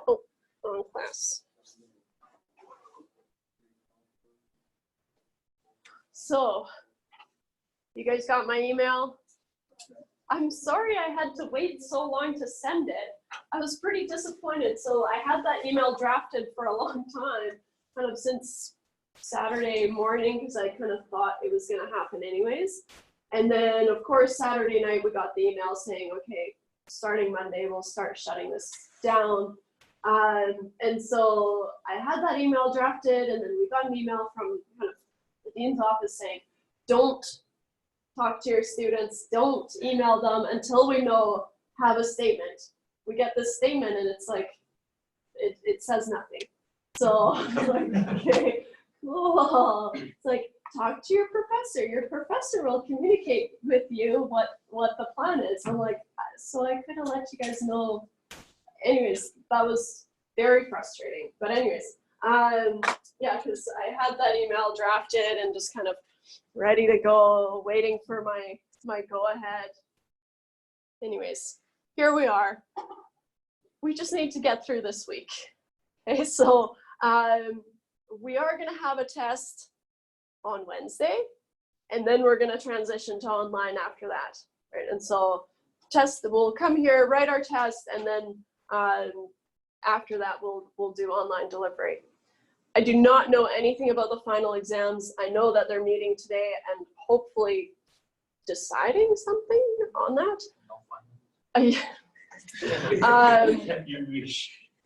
Oh, wrong class. So, you guys got my email? I'm sorry I had to wait so long to send it. I was pretty disappointed. So I had that email drafted for a long time, kind of since Saturday morning, because I kind of thought it was going to happen anyways. And then, of course, Saturday night, we got the email saying, okay, starting Monday, we'll start shutting this down. And so I had that email drafted, and then we got an email from kind of the dean's office saying, don't talk to your students, don't email them until we have a statement. We get this statement, and it's like, it says nothing. So I'm like, okay, cool. It's like, talk to your professor. Your professor will communicate with you what the plan is. I'm like, so I could have let you guys know. Anyways, that was very frustrating. But anyways, yeah, because I had that email drafted and just kind of ready to go, waiting for my go ahead. Anyways, here we are. We just need to get through this week. Okay, so we are going to have a test on Wednesday, and then we're going to transition to online after that, right? And so we'll come here, write our test, and then after that we'll do online delivery. I do not know anything about the final exams. I know that they're meeting today and hopefully deciding something on that.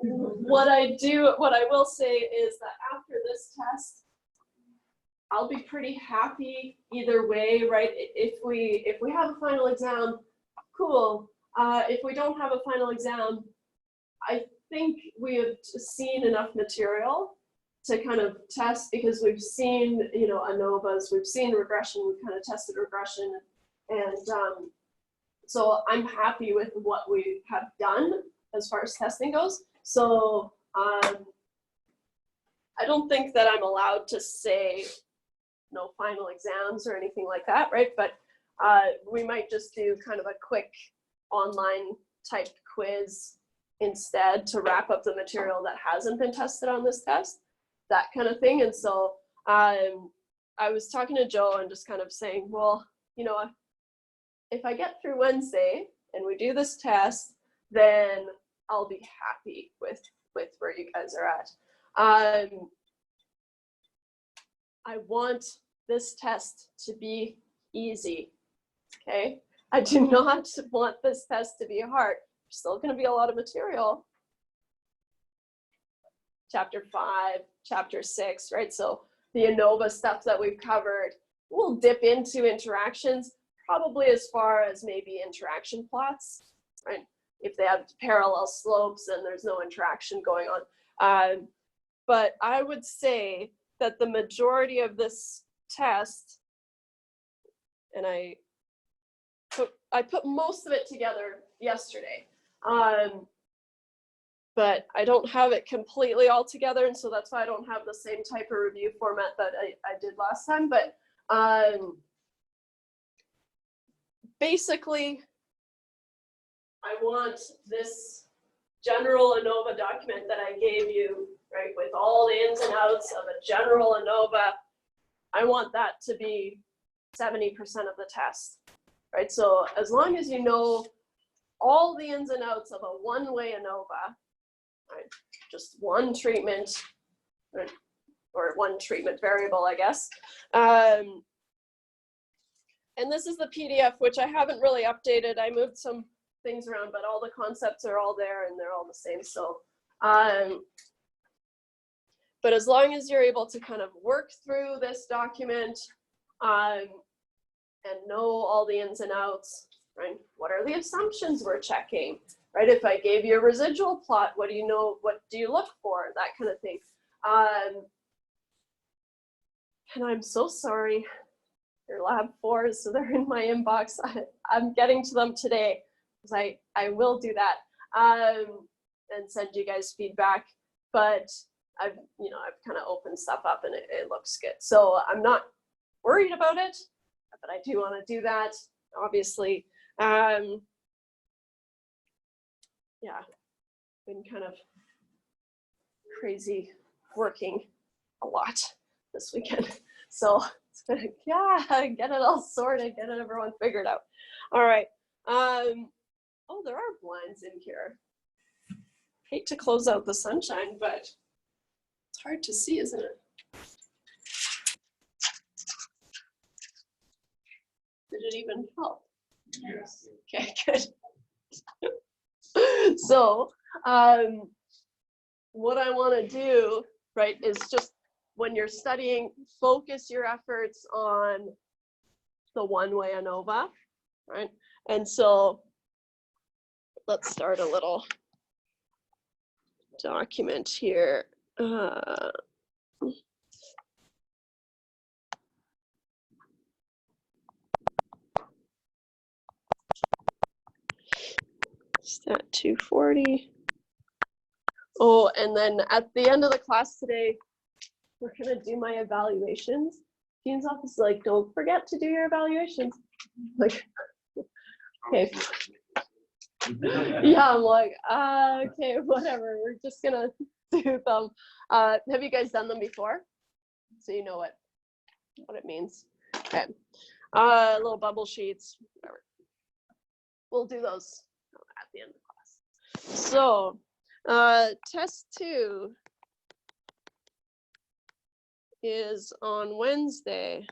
What I will say is that after this test, I'll be pretty happy either way, right? If we have a final exam, cool. If we don't have a final exam, I think we have seen enough material to kind of test, because we've seen, Anovas, we've seen regression, we've kind of tested regression, and so I'm happy with what we have done as far as testing goes. So I don't think that I'm allowed to say no final exams or anything like that, right? But we might just do kind of a quick online type quiz instead to wrap up the material that hasn't been tested on this test, that kind of thing. And so I was talking to Joe and just kind of saying, well, if I get through Wednesday and we do this test, then I'll be happy with where you guys are at. I want this test to be easy, okay? I do not want this test to be hard. There's still going to be a lot of material. Chapter 5, Chapter 6, right? So the Anova stuff that we've covered, we'll dip into interactions, probably as far as maybe interaction plots, right? If they have parallel slopes and there's no interaction going on. But I would say that the majority of this test, and I put most of it together yesterday, but I don't have it completely all together, and so that's why I don't have the same type of review format that I did last time. But basically, I want this general Anova document that I gave you, right, with all the ins and outs of a general Anova. I want that to be 70% of the test, right? So as long as you know all the ins and outs of a one-way Anova, right, just one treatment, or one treatment variable, I guess. And this is the PDF, which I haven't really updated. I moved some things around, but all the concepts are all there and they're all the same. So, but as long as you're able to kind of work through this document and know all the ins and outs, right? What are the assumptions we're checking, right? If I gave you a residual plot, what do you know? What do you look for? That kind of thing. And I'm so sorry. Your lab 4s, so they're in my inbox. I'm getting to them today, because I will do that and send you guys feedback. But I've kind of opened stuff up and it looks good. So I'm not worried about it, but I do want to do that, obviously. Yeah. been kind of crazy working a lot this weekend. So it's gonna, yeah, get it all sorted, get it everyone figured out. All right. Oh, there are blinds in here. Hate to close out the sunshine, but it's hard to see, isn't it? Did it even help? Yes. Okay, good. So what I want to do, right, is just when you're studying, focus your efforts on the one-way Anova, right? And so let's start a little document here. Stat 240. Oh, and then at the end of the class today, we're gonna do my evaluations. Dean's office is like, don't forget to do your evaluations. Like, okay. Yeah, I'm like, okay, whatever. We're just gonna do them. Have you guys done them before? So you know what it means. Okay. Little bubble sheets, whatever. We'll do those at the end of the class. So test 2 is on Wednesday.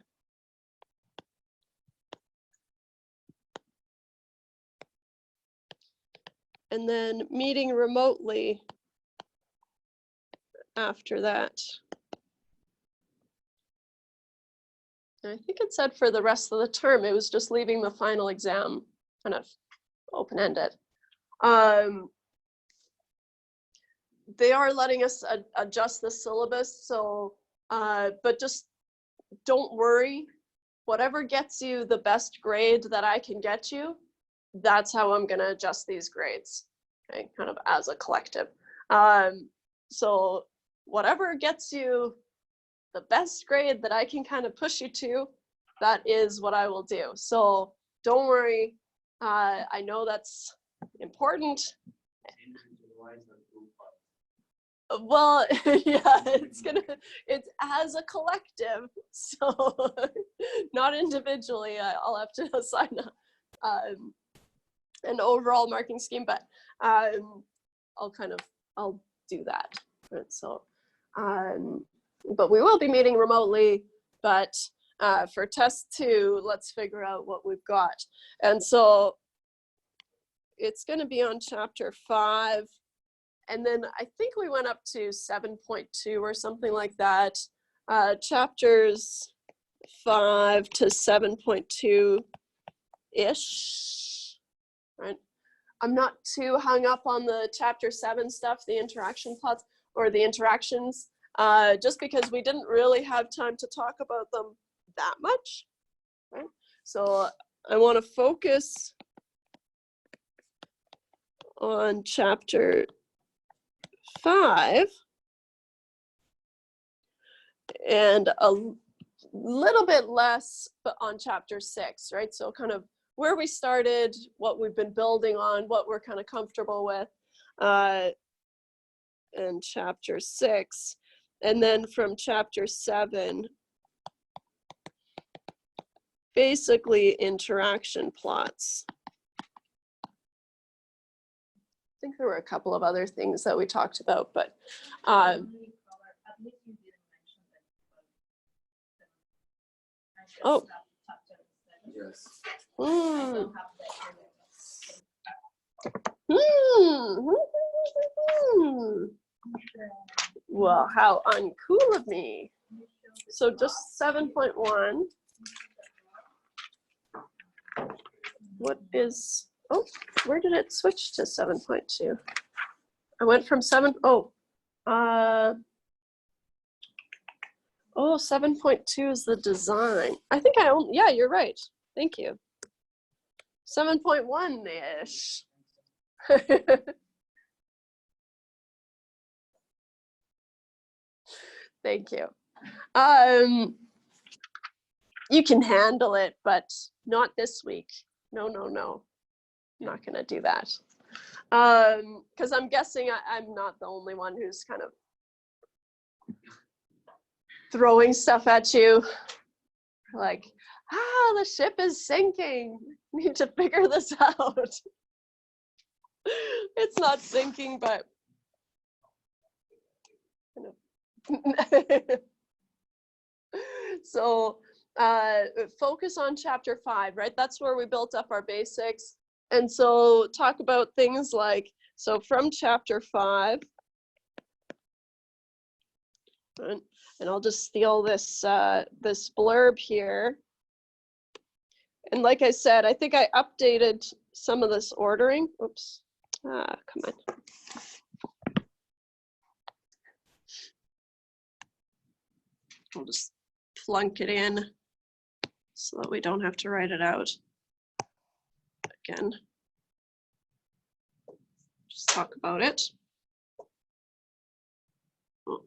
And then meeting remotely after that. And I think it said for the rest of the term, it was just leaving the final exam kind of open-ended. They are letting us adjust the syllabus, so, but just don't worry. Whatever gets you the best grade that I can get you, that's how I'm gonna adjust these grades, okay, kind of as a collective. So whatever gets you the best grade that I can kind of push you to, that is what I will do. So don't worry, I know that's important. Well, yeah, it's as a collective, so not individually. I'll have to assign an overall marking scheme, but I'll do that. Right? So, but we will be meeting remotely. But for test 2, let's figure out what we've got. And so it's going to be on chapter 5. And then I think we went up to 7.2 or something like that. Chapters 5 to 7.2-ish, right? I'm not too hung up on the chapter 7 stuff, the interaction plots or the interactions, just because we didn't really have time to talk about them that much, right? So I want to focus on chapter 5 and a little bit less but on chapter 6, right? So kind of where we started, what we've been building on, what we're kind of comfortable with in chapter 6. And then from chapter 7, basically interaction plots. I think there were a couple of other things that we talked about, but oh. Yes. Well, how uncool of me. So just 7.1. What is, oh, where did it switch to 7.2? I went from 7.2 is the design. I think I only, yeah, you're right. Thank you. 7.1-ish. Thank you. You can handle it, but not this week. No. I'm not gonna do that. Because I'm guessing I'm not the only one who's kind of throwing stuff at you. Like, the ship is sinking. Need to figure this out. It's not sinking, but so focus on chapter 5, right? That's where we built up our basics. And so talk about things like, so from chapter 5, and I'll just steal this this blurb here. And like I said, I think I updated some of this ordering. Oops. Come on. I'll just plunk it in so that we don't have to write it out again. Just talk about it. Oh.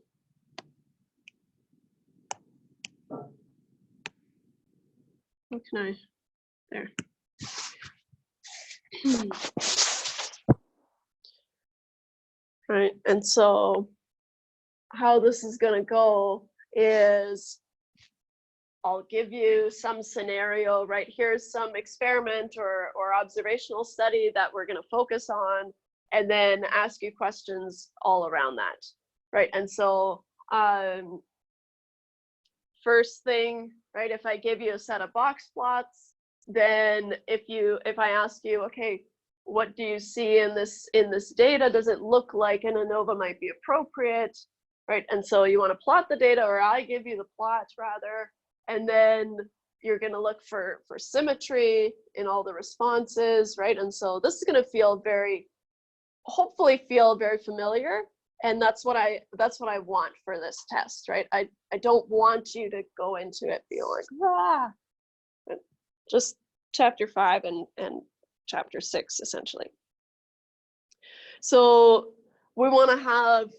How can I? There. Right, and so how this is going to go is I'll give you some scenario, right? Here's some experiment or observational study that we're going to focus on, and then ask you questions all around that, right? And so first thing, right, if I give you a set of box plots, then if I ask you, okay, what do you see in this data? Does it look like an Anova might be appropriate, right? And so you want to plot the data, or I give you the plot rather, and then you're going to look for symmetry in all the responses, right? And so this is going to feel hopefully feel very familiar, and that's what I want for this test, right? I don't want you to go into it feeling like, ah, just chapter 5 and chapter 6 essentially. So we want to have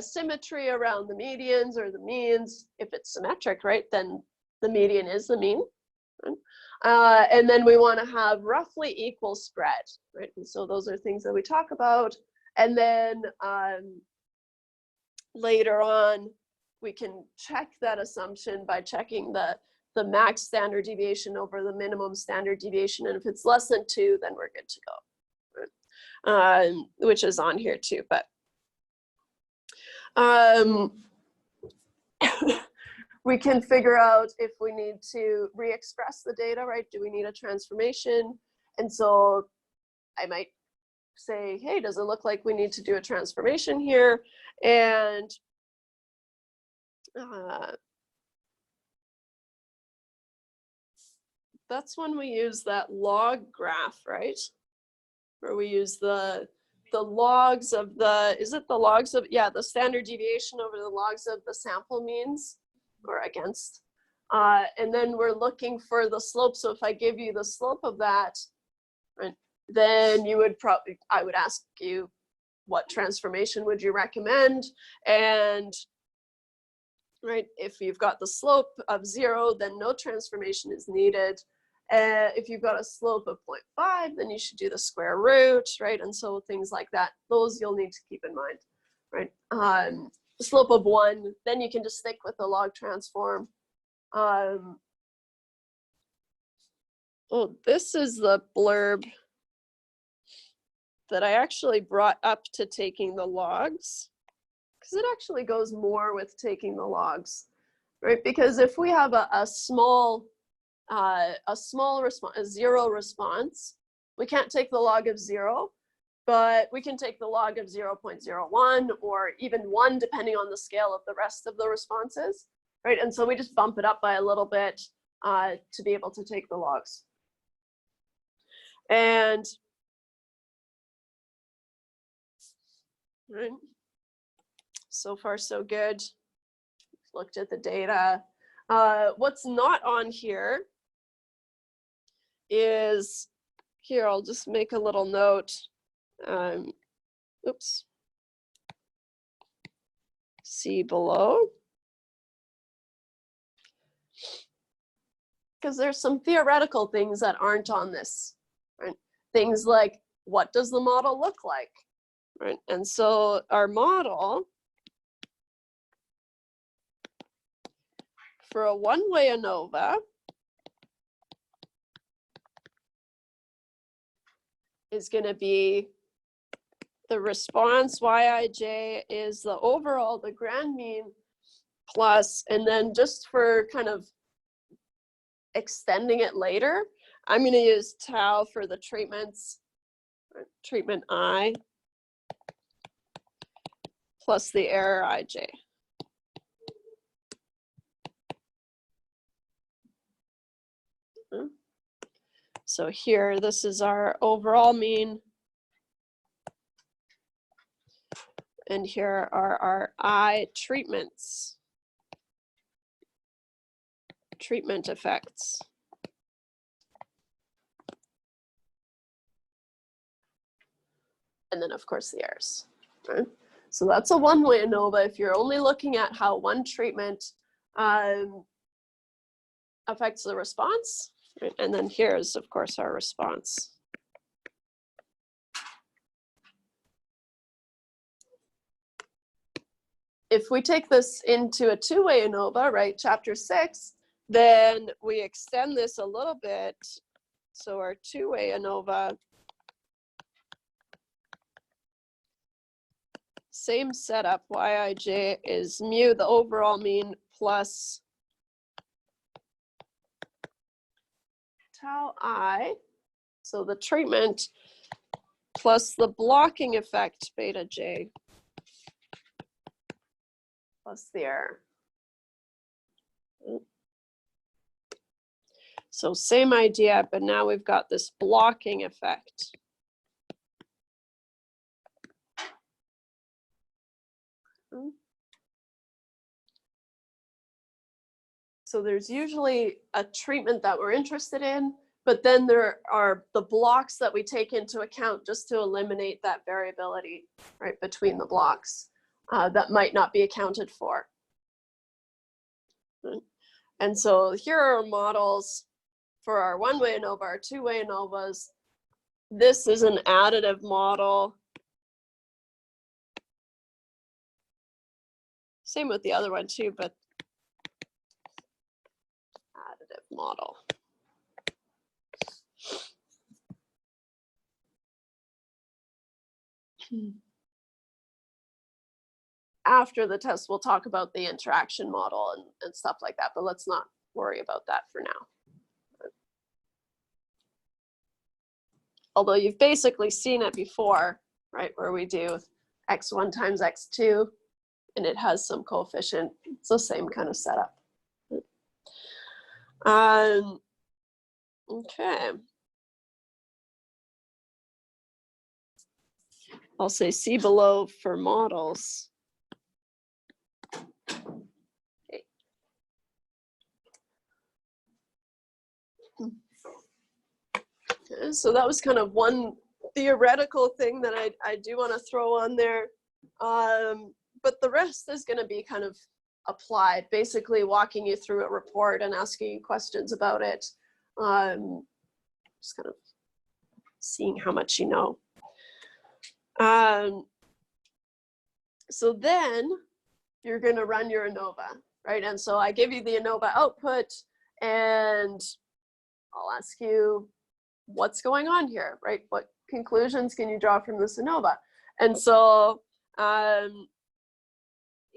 symmetry around the medians or the means. If it's symmetric, right, then the median is the mean. Right? And then we want to have roughly equal spread, right? And so those are things that we talk about. And then later on, we can check that assumption by checking the max standard deviation over the minimum standard deviation. And if it's less than 2, then we're good to go, right? Which is on here too. But we can figure out if we need to re-express the data, right? Do we need a transformation? And so I might say, hey, does it look like we need to do a transformation here? And that's when we use that log graph, right? Where we use the logs of the, is it the logs of, yeah, the standard deviation over the logs of the sample means, or against. And then we're looking for the slope. So if I give you the slope of that, right, then you would probably, I would ask you, what transformation would you recommend? And right, if you've got the slope of 0, then no transformation is needed. If you've got a slope of 0.5, then you should do the square root, right? And so things like that, those you'll need to keep in mind, right? The slope of 1, then you can just stick with the log transform. Oh, this is the blurb that I actually brought up to taking the logs, because it actually goes more with taking the logs, right? Because if we have a small response, a 0 response, we can't take the log of 0, but we can take the log of 0.01 or even 1, depending on the scale of the rest of the responses, right? And so we just bump it up by a little bit to be able to take the logs. And right, so far so good. Looked at the data. What's not on here is, here, I'll just make a little note. Oops. See below. Because there's some theoretical things that aren't on this, right? Things like what does the model look like, right? And so our model for a one-way ANOVA is going to be the response Yij is the overall, the grand mean, plus, and then just for kind of extending it later, I'm going to use tau for the treatments, treatment I, plus the error Ij. So here, this is our overall mean. And here are our I treatments, treatment effects. And then, of course, the errors. Right? So that's a one-way ANOVA if you're only looking at how one treatment affects the response. Right? And then here's, of course, our response. If we take this into a two-way ANOVA, right, chapter 6, then we extend this a little bit. So our two-way ANOVA, same setup, Yij is mu, the overall mean, plus tau I, so the treatment, plus the blocking effect, beta j, plus the error. So same idea, but now we've got this blocking effect. So there's usually a treatment that we're interested in, but then there are the blocks that we take into account just to eliminate that variability, right, between the blocks that might not be accounted for. And so here are our models for our one-way ANOVA, our two-way ANOVAs. This is an additive model. Same with the other one too, but additive model. After the test, we'll talk about the interaction model and stuff like that, but let's not worry about that for now. Although you've basically seen it before, right, where we do x1 times x2, and it has some coefficient. It's the same kind of setup. Okay. I'll say see below for models. Okay. Okay, so that was kind of one theoretical thing that I do want to throw on there. But the rest is going to be kind of applied, basically walking you through a report and asking you questions about it. Just kind of seeing how much you know. So then you're going to run your ANOVA, right? And so I give you the ANOVA output, and I'll ask you, what's going on here, right? What conclusions can you draw from this ANOVA? And so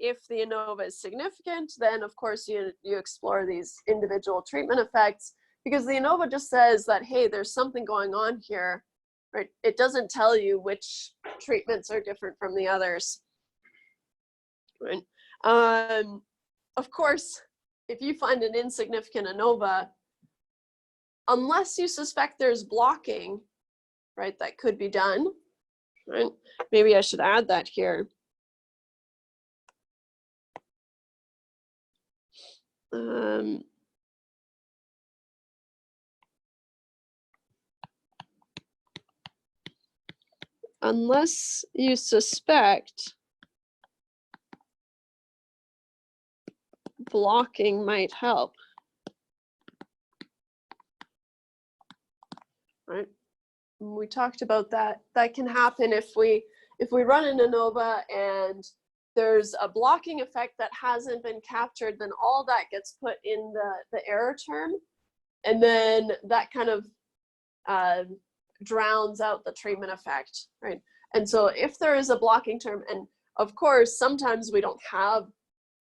if the ANOVA is significant, then of course you explore these individual treatment effects, because the ANOVA just says that, hey, there's something going on here, right? It doesn't tell you which treatments are different from the others, right? Of course, if you find an insignificant ANOVA, unless you suspect there's blocking, right, that could be done, right? Maybe I should add that here. Unless you suspect blocking might help, right? we talked about that. That can happen if we run an Anova and there's a blocking effect that hasn't been captured, then all that gets put in the error term, and then that kind of drowns out the treatment effect, right? And so if there is a blocking term, and of course sometimes we don't have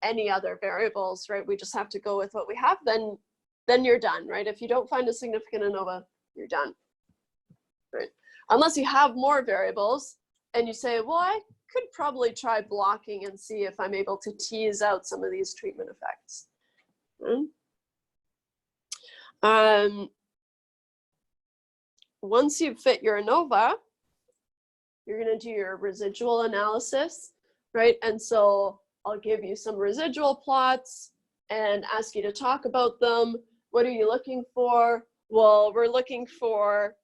any other variables, right? We just have to go with what we have, then you're done, right? If you don't find a significant Anova, you're done, right? Unless you have more variables and you say, well, I could probably try blocking and see if I'm able to tease out some of these treatment effects. Once you've fit your Anova, you're going to do your residual analysis, right? And so I'll give you some residual plots and ask you to talk about them. What are you looking for? Well, we're looking for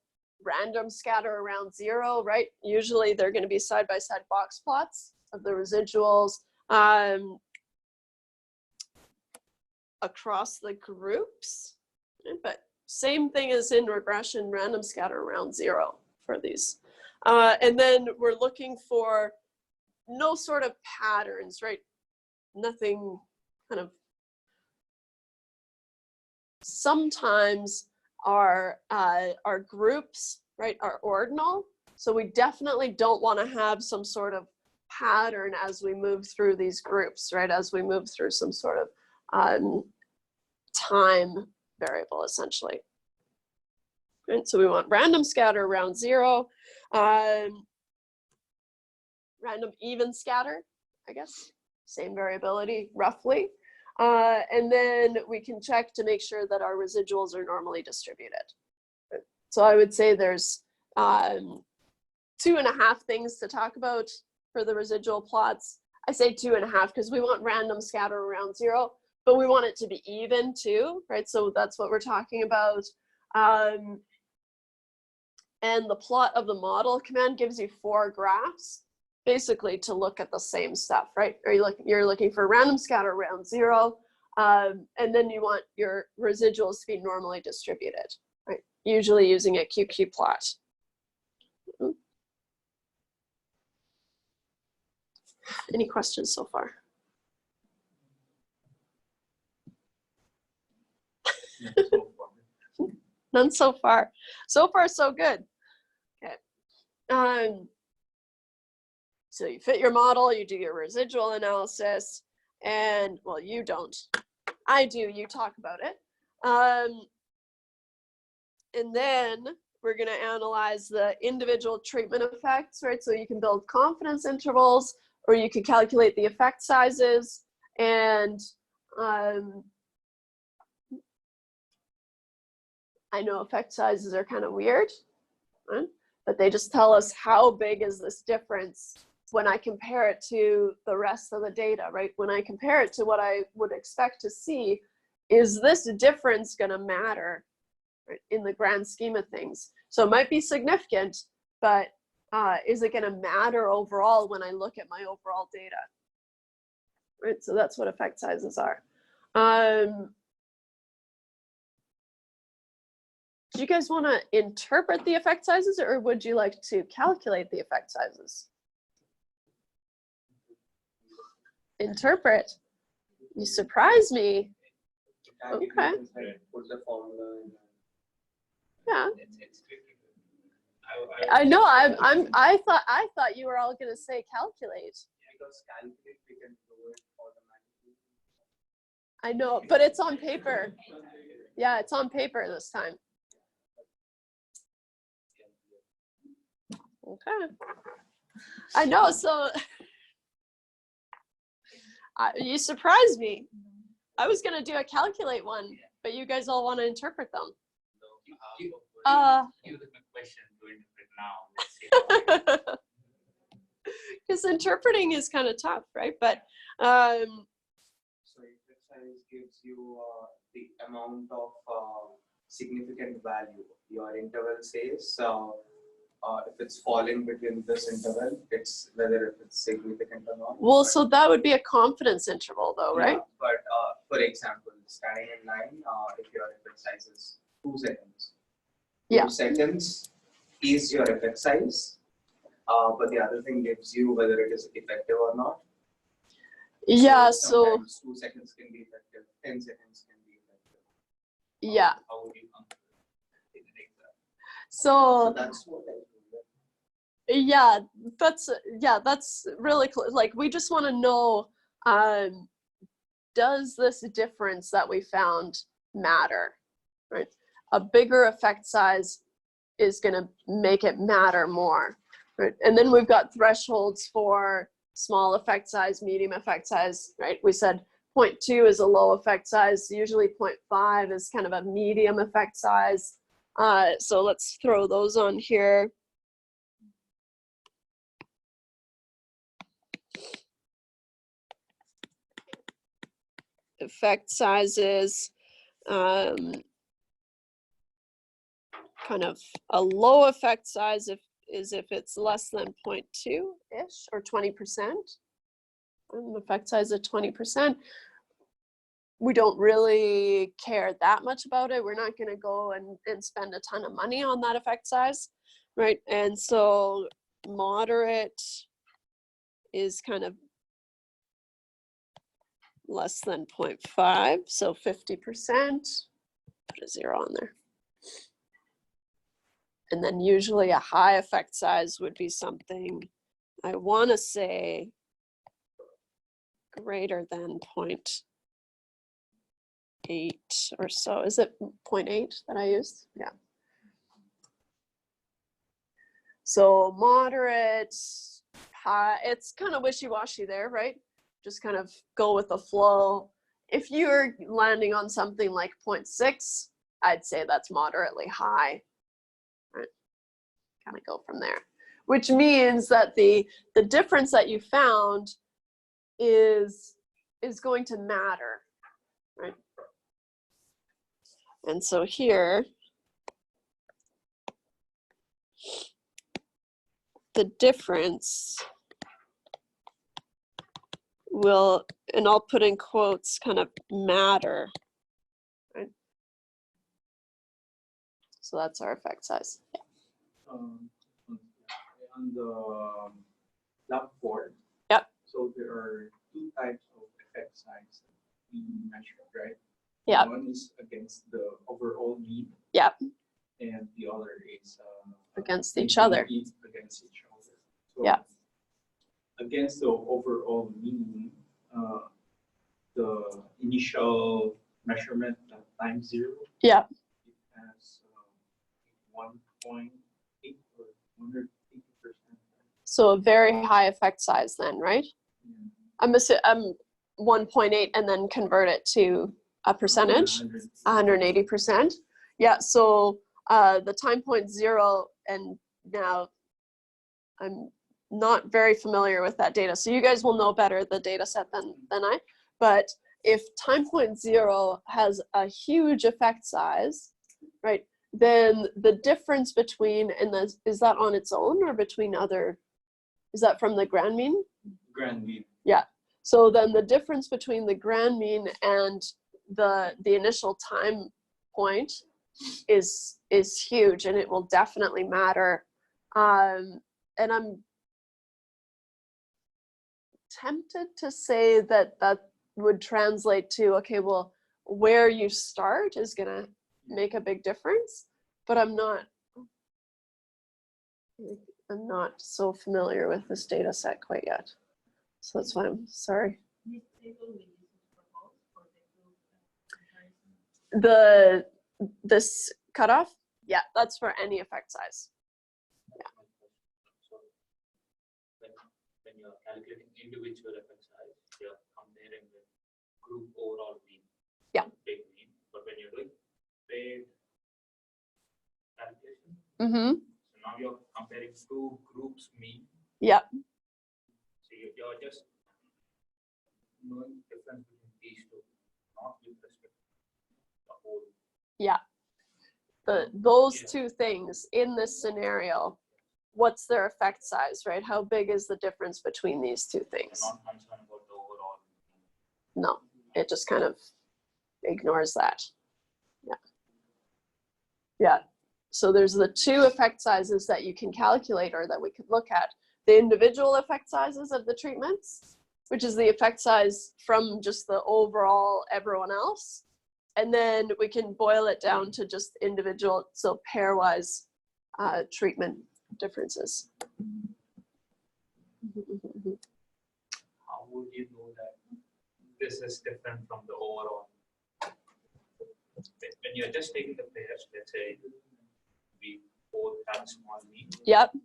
random scatter around 0, right? Usually they're going to be side-by-side box plots of the residuals across the groups, but same thing as in regression, random scatter around 0 for these. And then we're looking for no sort of patterns, right? Nothing kind of, sometimes our groups, right, are ordinal. So we definitely don't want to have some sort of pattern as we move through these groups, right? As we move through some sort of time variable, essentially. And so we want random scatter around 0, random even scatter, I guess, same variability roughly. And then we can check to make sure that our residuals are normally distributed. So I would say there's 2.5 things to talk about for the residual plots. I say 2.5 because we want random scatter around 0, but we want it to be even too, right? So that's what we're talking about. And the plot of the model command gives you 4 graphs, basically to look at the same stuff, right? Or you're looking for random scatter around 0, and then you want your residuals to be normally distributed, right? Usually using a QQ plot. Any questions so far? None so far. So far, so good. Okay. So you fit your model, you do your residual analysis, and, well, you don't. I do, you talk about it. And then we're going to analyze the individual treatment effects, right? So you can build confidence intervals, or you can calculate the effect sizes. And I know effect sizes are kind of weird, right? But they just tell us how big is this difference when I compare it to the rest of the data, right? When I compare it to what I would expect to see, is this difference going to matter, right, in the grand scheme of things? So it might be significant, but is it going to matter overall when I look at my overall data? Right, so that's what effect sizes are. Do you guys want to interpret the effect sizes, or would you like to calculate the effect sizes? Interpret. You surprise me. Okay. Yeah. I know. I thought you were all going to say calculate. Because calculate we can do it automatically. I know, but it's on paper. Yeah, it's on paper this time. Okay. I know, so you surprised me. I was going to do a calculate one, but you guys all want to interpret them. Give the question to interpret now. Because interpreting is kind of tough, right? But so effect size gives you the amount of significant value. Your interval says if it's falling between this interval, it's whether if it's significant or not. Well, so that would be a confidence interval, though, right? Yeah, but for example, standing in line, if your effect size is 2 seconds, 2 seconds is your effect size, but the other thing gives you whether it is effective or not. Yeah, so sometimes 2 seconds can be effective, 10 seconds can be effective. yeah. How would you integrate that? So That's what I do. yeah, that's really like we just want to know, does this difference that we found matter, right? A bigger effect size is going to make it matter more, right? And then we've got thresholds for small effect size, medium effect size, right? We said 0.2 is a low effect size. Usually 0.5 is kind of a medium effect size. So let's throw those on here. Effect sizes, kind of a low effect size is if it's less than 0.2-ish or 20%. Effect size of 20%. We don't really care that much about it. We're not going to go and spend a ton of money on that effect size, right? And so moderate is kind of less than 0.5, so 50%. Put a 0 on there. And then usually a high effect size would be something, I want to say, greater than 0.8 or so. Is it 0.8 that I used? Yeah. So moderate, high, it's kind of wishy-washy there, right? Just kind of go with the flow. If you're landing on something like 0.6, I'd say that's moderately high. Right? Kind of go from there. Which means that the difference that you found is going to matter, right? And so here, the difference will, and I'll put in quotes, kind of matter, right? So that's our effect size. Yeah. On the lab board, yep. So there are 2 types of effect size that we measure, right? Yeah. One is against the overall mean. Yep. And the other is against each other. Against each other. So yeah. Against the overall mean, the initial measurement at time 0. Yeah. It has 1.8 or 180%. So a very high effect size then, right? I'm 1.8 and then convert it to a percentage, 180%. Yeah, so the time point 0, and now I'm not very familiar with that data. So you guys will know better the data set than I, but if time point 0 has a huge effect size, right, then the difference between, and is that on its own or between other, is that from the grand mean? Grand mean. Yeah. So then the difference between the grand mean and the initial time point is huge, and it will definitely matter. And I'm tempted to say that would translate to, okay, well, where you start is gonna make a big difference, but I'm not so familiar with this data set quite yet. So that's why I'm sorry. This cutoff, yeah, that's for any effect size. Yeah. So when you're calculating individual effect size, you're comparing with group overall mean. Yeah. Big mean, but when you're doing paid calculation, so now you're comparing 2 groups mean. Yep. So you're just knowing the difference between these 2, not with respect to the whole. Yeah. Those 2 things in this scenario, what's their effect size, right? How big is the difference between these 2 things? You're not concerned about the overall. No, it just kind of ignores that. Yeah. Yeah. So there's the two effect sizes that you can calculate or that we could look at. The individual effect sizes of the treatments, which is the effect size from just the overall everyone else. And then we can boil it down to just individual, so pairwise treatment differences. How would you know that this is different from the overall? When you're just taking the pairs, let's say we both have small mean. Yep. But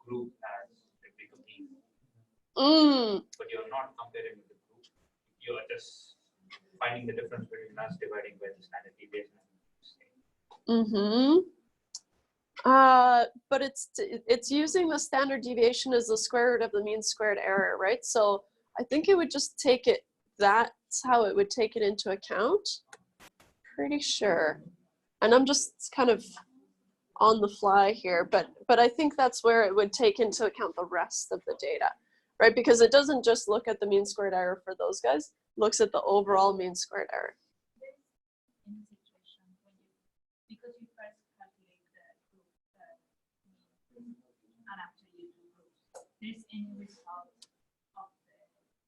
group has a bigger mean. But you're not comparing with the group. You're just finding the difference between us dividing by the standard deviation. But it's using the standard deviation as the square root of the mean squared error, right? So I think it would just take it, that's how it would take it into account. Pretty sure. And I'm just kind of on the fly here, but I think that's where it would take into account the rest of the data, right? Because it doesn't just look at the mean squared error for those guys, it looks at the overall mean squared error. In a situation when because you first calculate the group mean, and after you do groups, there's any result of the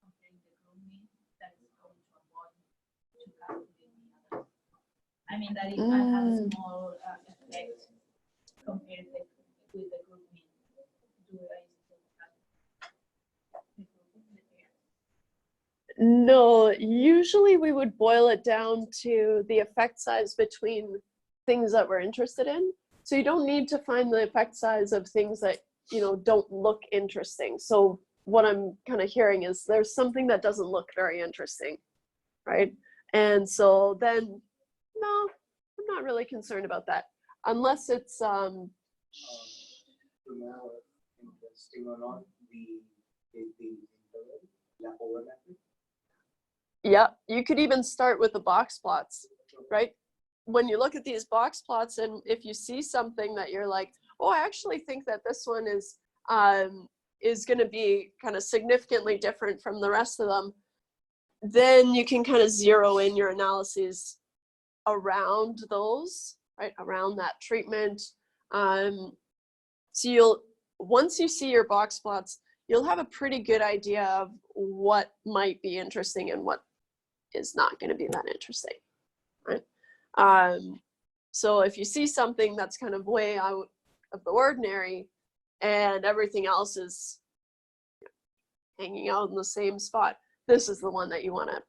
comparing the group mean that is going to avoid to calculate the other. I mean that it can have a small effect compared with the group mean. No, usually we would boil it down to the effect size between things that we're interested in. So you don't need to find the effect size of things that, you know, don't look interesting. So what I'm kind of hearing is there's something that doesn't look very interesting, right? And so then, no, I'm not really concerned about that. Unless it's, To know if interesting or not, we take the interval, overlapping. yeah, you could even start with the box plots, right? When you look at these box plots and if you see something that you're like, oh, I actually think that this one is going to be kind of significantly different from the rest of them, then you can kind of zero in your analyses around those, right? Around that treatment. So you'll, once you see your box plots, you'll have a pretty good idea of what might be interesting and what is not going to be that interesting, right? So if you see something that's kind of way out of the ordinary and everything else is hanging out in the same spot, this is the one that you want to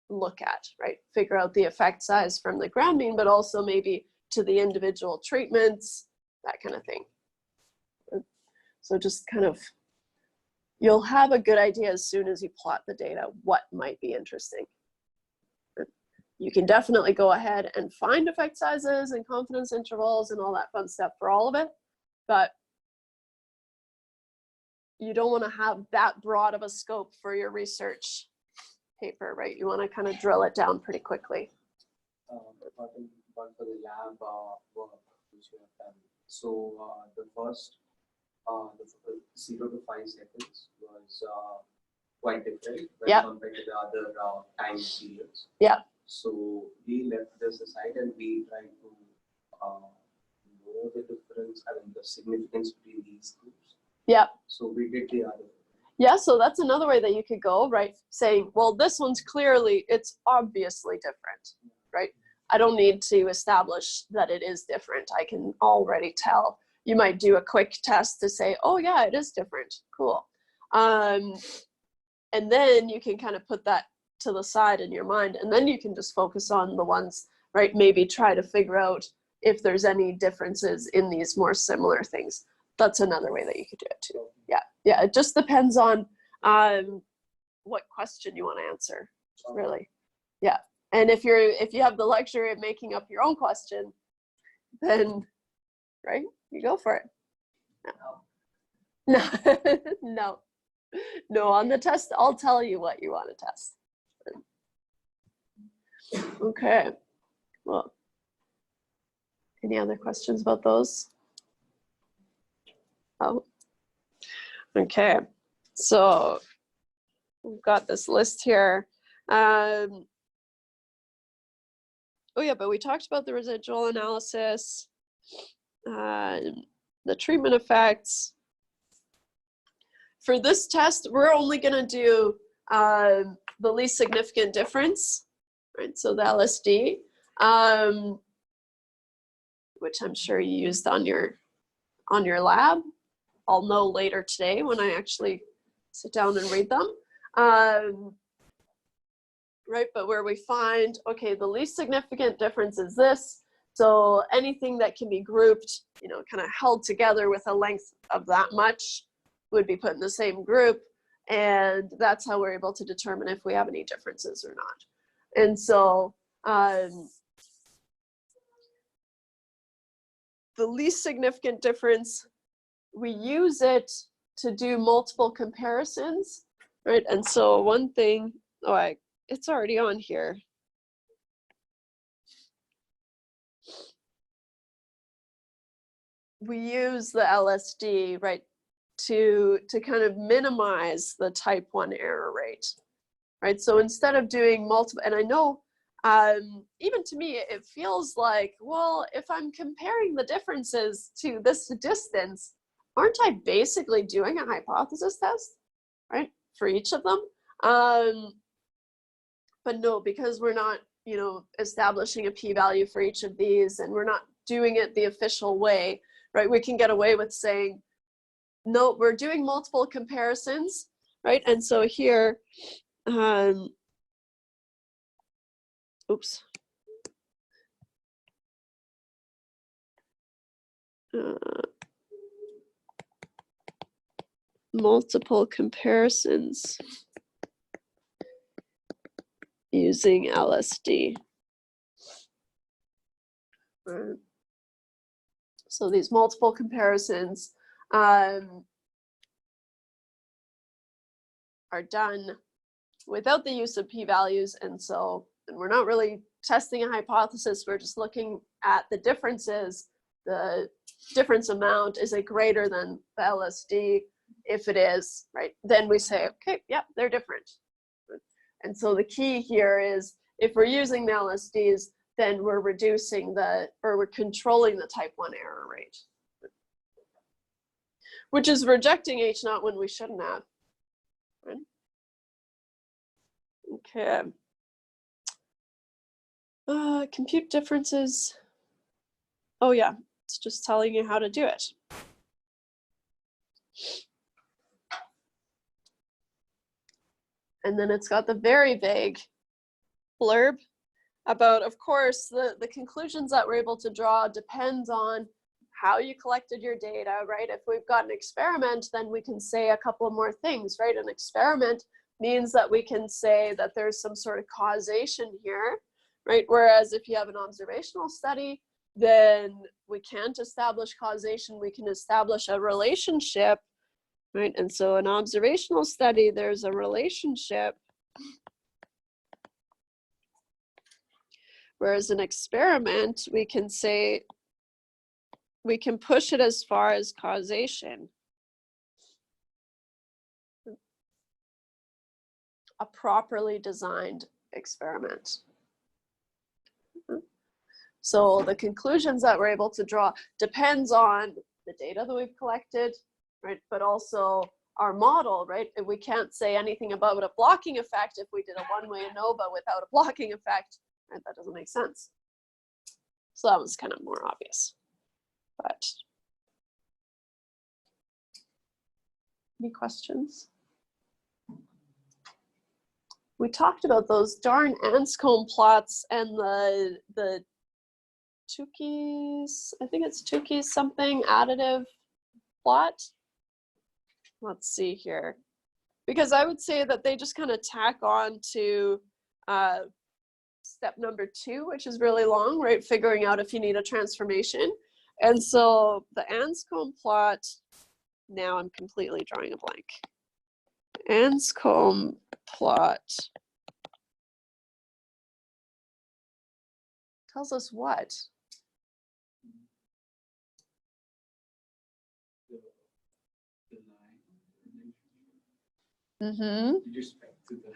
look at, right? Figure out the effect size from the ground mean, but also maybe to the individual treatments, that kind of thing. So just kind of, you'll have a good idea as soon as you plot the data, what might be interesting. You can definitely go ahead and find effect sizes and confidence intervals and all that fun stuff for all of it, but you don't want to have that broad of a scope for your research paper, right? You want to kind of drill it down pretty quickly. But for the lab work which we have done, so the first 0 to 5 seconds was quite different when compared to the other time periods. Yeah. So we left this aside and we tried to know the difference, I mean the significance between these groups. Yeah. So we did the other. Yeah, so that's another way that you could go, right? Saying, well, this one's clearly, it's obviously different, right? I don't need to establish that it is different. I can already tell. You might do a quick test to say, oh yeah, it is different, cool. And then you can kind of put that to the side in your mind, and then you can just focus on the ones, right? Maybe try to figure out if there's any differences in these more similar things. That's another way that you could do it too. Yeah, yeah, it just depends on what question you want to answer, really. Yeah, and if you have the luxury of making up your own question, then, right, you go for it. No, no, on the test, I'll tell you what you want to test. Okay, well, any other questions about those? Oh, okay, so we've got this list here. Oh yeah, but we talked about the residual analysis. the treatment effects. For this test, we're only going to do the least significant difference, right? So the LSD, which I'm sure you used on your lab. I'll know later today when I actually sit down and read them. Right, but where we find, okay, the least significant difference is this. So anything that can be grouped, you know, kind of held together with a length of that much would be put in the same group. And that's how we're able to determine if we have any differences or not. And so the least significant difference, we use it to do multiple comparisons, right? And so one thing, it's already on here. We use the LSD, right, to kind of minimize the type 1 error rate, right? So instead of doing multiple, and I know even to me, it feels like, well, if I'm comparing the differences to this distance, aren't I basically doing a hypothesis test, right, for each of them? But no, because we're not, you know, establishing a p-value for each of these, and we're not doing it the official way, right? We can get away with saying, no, we're doing multiple comparisons, right? And so here, oops. Multiple comparisons using LSD. So these multiple comparisons are done without the use of p-values, and we're not really testing a hypothesis, we're just looking at the differences. The difference amount, is it greater than the LSD? If it is, right, then we say, okay, yeah, they're different. And so the key here is, if we're using the LSDs, then we're reducing we're controlling the type 1 error rate, which is rejecting H0 when we shouldn't have. Right? Okay. Compute differences. Oh yeah, it's just telling you how to do it. And then it's got the very vague blurb about, of course, the conclusions that we're able to draw depends on how you collected your data, right? If we've got an experiment, then we can say a couple more things, right? An experiment means that we can say that there's some sort of causation here, right? Whereas if you have an observational study, then we can't establish causation, we can establish a relationship, right? And so an observational study, there's a relationship, whereas an experiment, we can say, we can push it as far as causation. A properly designed experiment. So the conclusions that we're able to draw depends on the data that we've collected, right? But also our model, right? And we can't say anything about a blocking effect if we did a one-way Anova without a blocking effect, right? That doesn't make sense. So that was kind of more obvious. But any questions? We talked about those darn Anscombe plots and the Tukey's, I think it's Tukey's something additive plot. Let's see here. Because I would say that they just kind of tack on to step number 2, which is really long, right? Figuring out if you need a transformation. And so the Anscombe plot, now I'm completely drawing a blank. Anscombe plot tells us what? Mm-hmm. With respect to the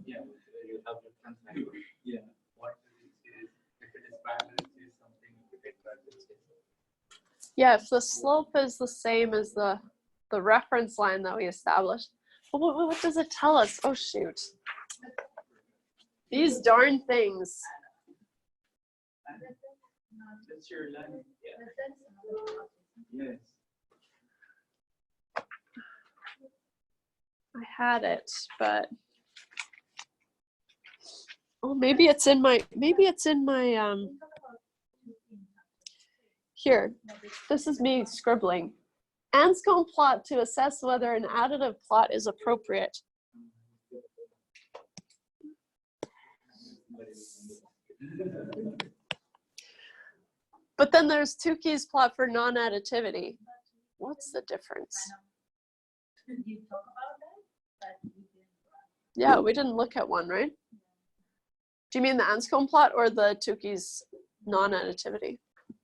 Yeah, you have different language. yeah. What it is, if it is parallel, is something, if it is parallel, Yeah, if the slope is the same as the reference line that we established. But what does it tell us? Oh, shoot. These darn things. That's your line. Yeah. Yes. I had it, but oh, maybe it's in my here. This is me scribbling. Anscombe plot to assess whether an additive plot is appropriate. But then there's Tukey's plot for non-additivity. What's the difference? You talk about that, but you didn't. Yeah, we didn't look at one, right? Do you mean the Anscombe plot or the Tukey's non-additivity?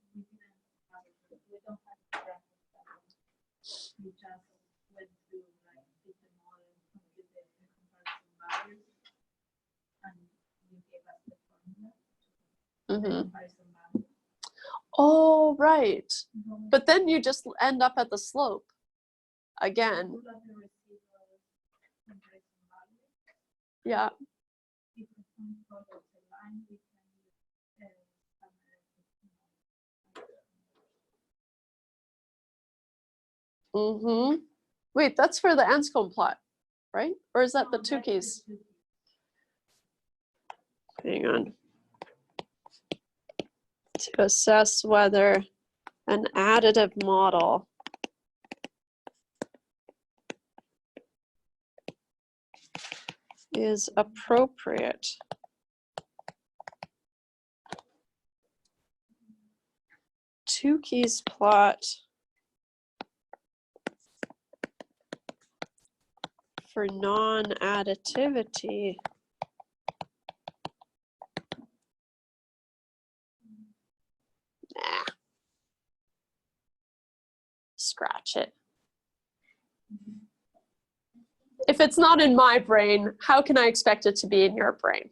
We don't have reference. We just went through like different models with the comparison values, and you gave us the formula. Mm-hmm. Comparison value. Oh, right. But then you just end up at the slope again. Put up the residual comparison value. Yeah. If the point follows the line, we can use Mm-hmm. Wait, that's for the Anscombe plot, right? Or is that the Tukey's? Hang on. To assess whether an additive model is appropriate. Tukey's plot for non-additivity scratch it. If it's not in my brain, how can I expect it to be in your brain?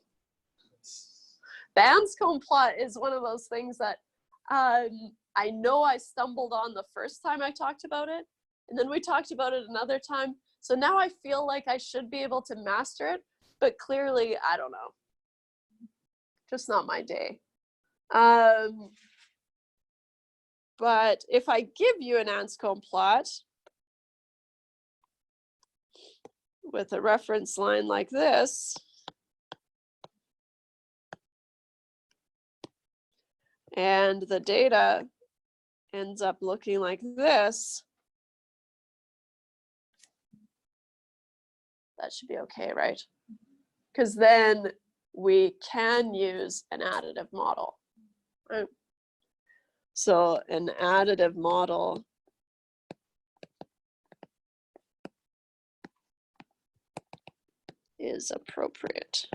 The Anscombe plot is one of those things that I know I stumbled on the first time I talked about it, and then we talked about it another time. So now I feel like I should be able to master it, but clearly, I don't know. Just not my day. But if I give you an Anscombe plot with a reference line like this, and the data ends up looking like this, that should be okay, right? Because then we can use an additive model, right? So an additive model is appropriate.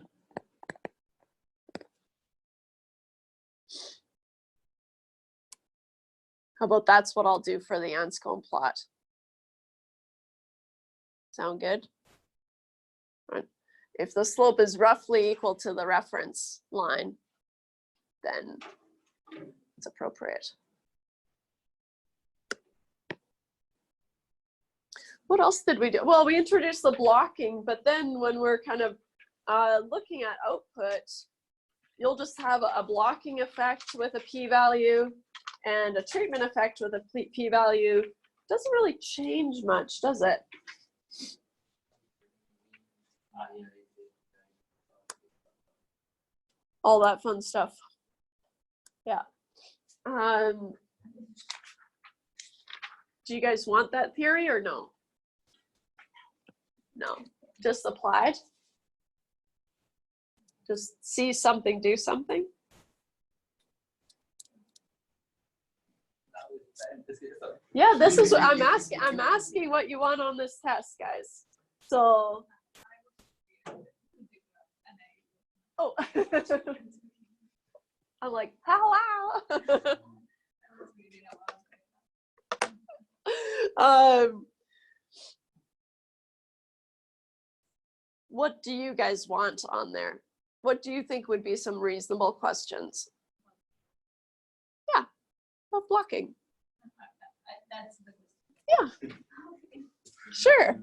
How about that's what I'll do for the Anscombe plot? Sound good? Right. If the slope is roughly equal to the reference line, then it's appropriate. What else did we do? Well, we introduced the blocking, but then when we're kind of looking at output, you'll just have a blocking effect with a p-value and a treatment effect with a p-value. Doesn't really change much, does it? All that fun stuff. Yeah. Do you guys want that theory or no? No, just applied. Just see something, do something. Yeah, this is what I'm asking. I'm asking what you want on this test, guys. So, oh, I'm like, hello. What do you guys want on there? What do you think would be some reasonable questions? Yeah, of blocking. That's the question. Yeah, sure.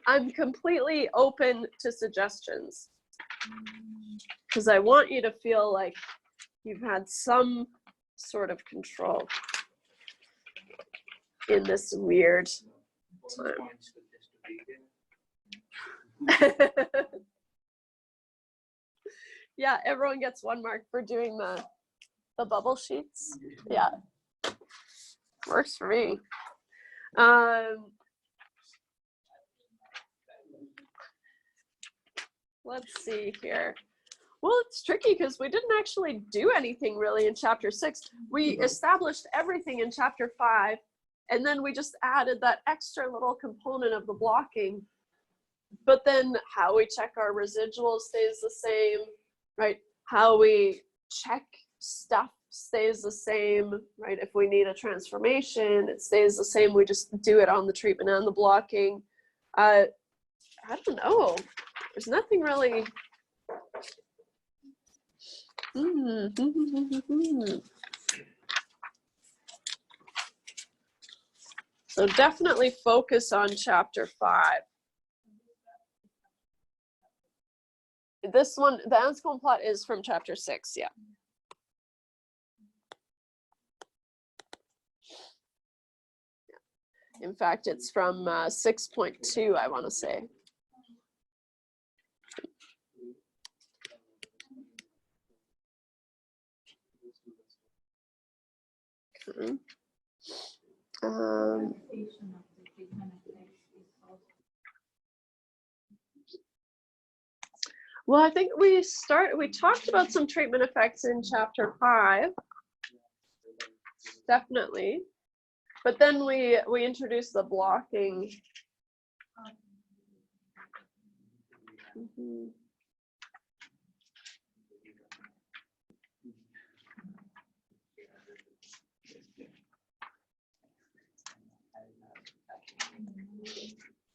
I'm completely open to suggestions because I want you to feel like you've had some sort of control in this weird time. Points with this to be here. Yeah, everyone gets 1 mark for doing the bubble sheets. Yeah, works for me. Let's see here. Well, it's tricky because we didn't actually do anything really in chapter 6. We established everything in chapter 5, and then we just added that extra little component of the blocking. But then how we check our residuals stays the same, right? How we check stuff stays the same, right? If we need a transformation, it stays the same. We just do it on the treatment and the blocking. I don't know. There's nothing really. So definitely focus on chapter 5. This one, the Anscombe plot is from chapter 6, yeah. In fact, it's from 6.2, I want to say. Okay. Well, I think we talked about some treatment effects in chapter 5, definitely. But then we introduced the blocking.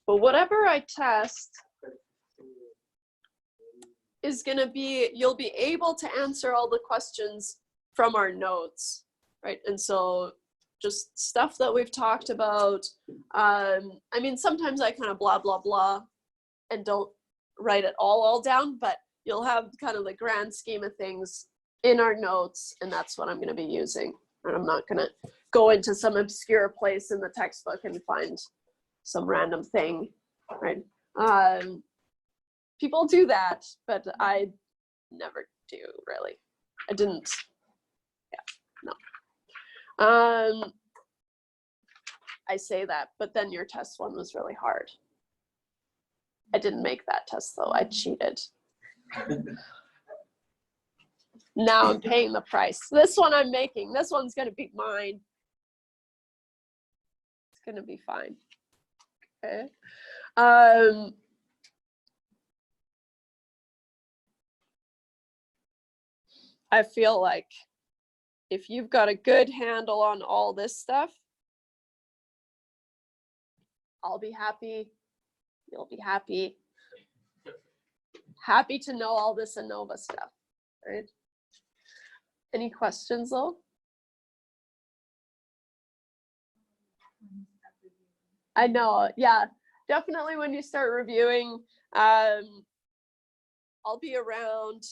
But whatever I test is going to be, you'll be able to answer all the questions from our notes, right? And so just stuff that we've talked about. I mean, sometimes I kind of blah, blah, blah and don't write it all down, but you'll have kind of the grand scheme of things in our notes, and that's what I'm going to be using. And I'm not going to go into some obscure place in the textbook and find some random thing, right? People do that, but I never do, really. I didn't, yeah, no. I say that, but then your test one was really hard. I didn't make that test though, I cheated. Now I'm paying the price. This one I'm making, this one's gonna be mine. It's gonna be fine, okay? I feel like if you've got a good handle on all this stuff, I'll be happy, you'll be happy. Happy to know all this Anova stuff, right? Any questions though? I know, yeah, definitely when you start reviewing, I'll be around.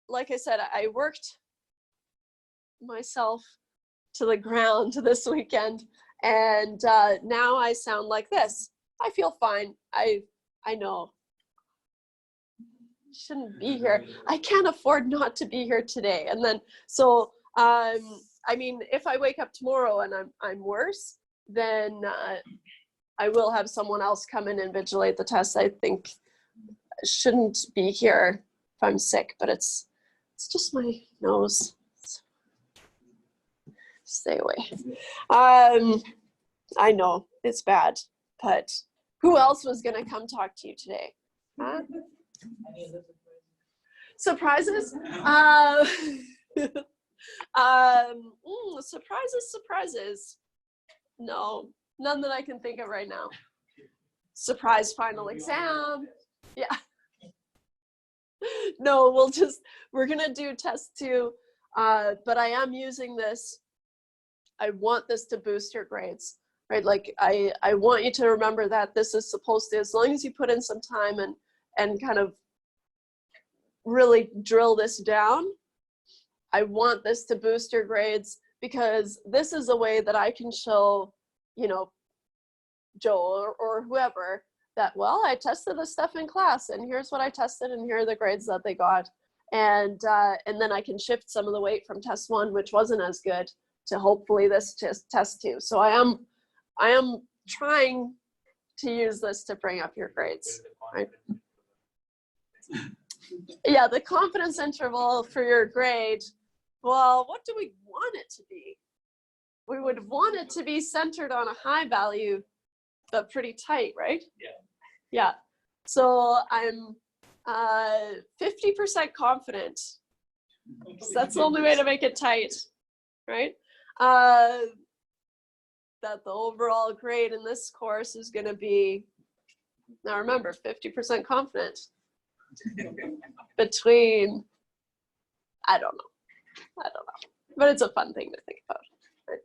Like I said, I worked myself to the ground this weekend, and now I sound like this. I feel fine. I know. Shouldn't be here. I can't afford not to be here today. And then so I mean, if I wake up tomorrow and I'm worse, then I will have someone else come in and vigilate the test. I think I shouldn't be here if I'm sick, but it's just my nose. Stay away. I know it's bad, but who else was gonna come talk to you today? Huh? Surprises? Surprises. No, none that I can think of right now. Surprise final exam. Yeah. No, we're gonna do test 2, but I am using this I want this to boost your grades, right? Like I want you to remember that this is supposed to, as long as you put in some time and kind of really drill this down, I want this to boost your grades, because this is a way that I can show, you know, Joe or whoever that, well, I tested this stuff in class and here's what I tested and here are the grades that they got. And then I can shift some of the weight from test 1, which wasn't as good, to hopefully this test 2. So I am trying to use this to bring up your grades, right? Yeah, the confidence interval for your grade, well, what do we want it to be? We would want it to be centered on a high value, but pretty tight, right? Yeah. Yeah. So I'm 50% confident. So that's the only way to make it tight, right? That the overall grade in this course is going to be, now remember, 50% confident. Between, I don't know, but it's a fun thing to think about, right?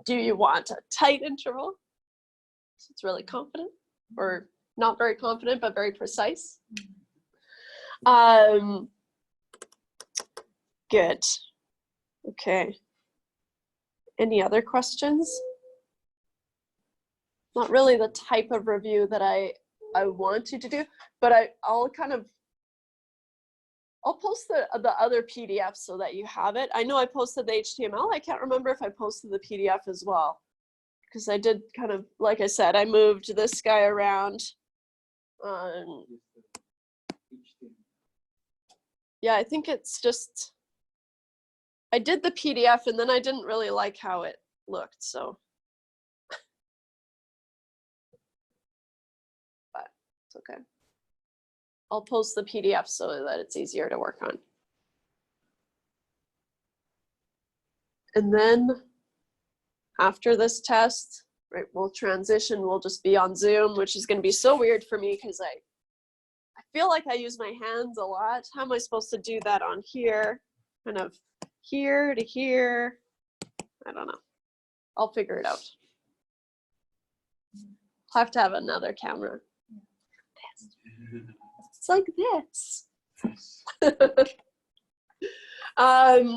Do you want a tight interval? So it's really confident, or not very confident, but very precise. Good. Okay. Any other questions? Not really the type of review that I want you to do, but I'll post the other PDF so that you have it. I know I posted the HTML. I can't remember if I posted the PDF as well, because I did kind of, like I said, I moved this guy around. Yeah, I think it's just, I did the PDF and then I didn't really like how it looked, so. But it's okay. I'll post the PDF so that it's easier to work on. And then after this test, right, we'll transition, we'll just be on Zoom, which is going to be so weird for me because I feel like I use my hands a lot. How am I supposed to do that on here? Kind of here to here. I don't know. I'll figure it out. I'll have to have another camera. It's like this.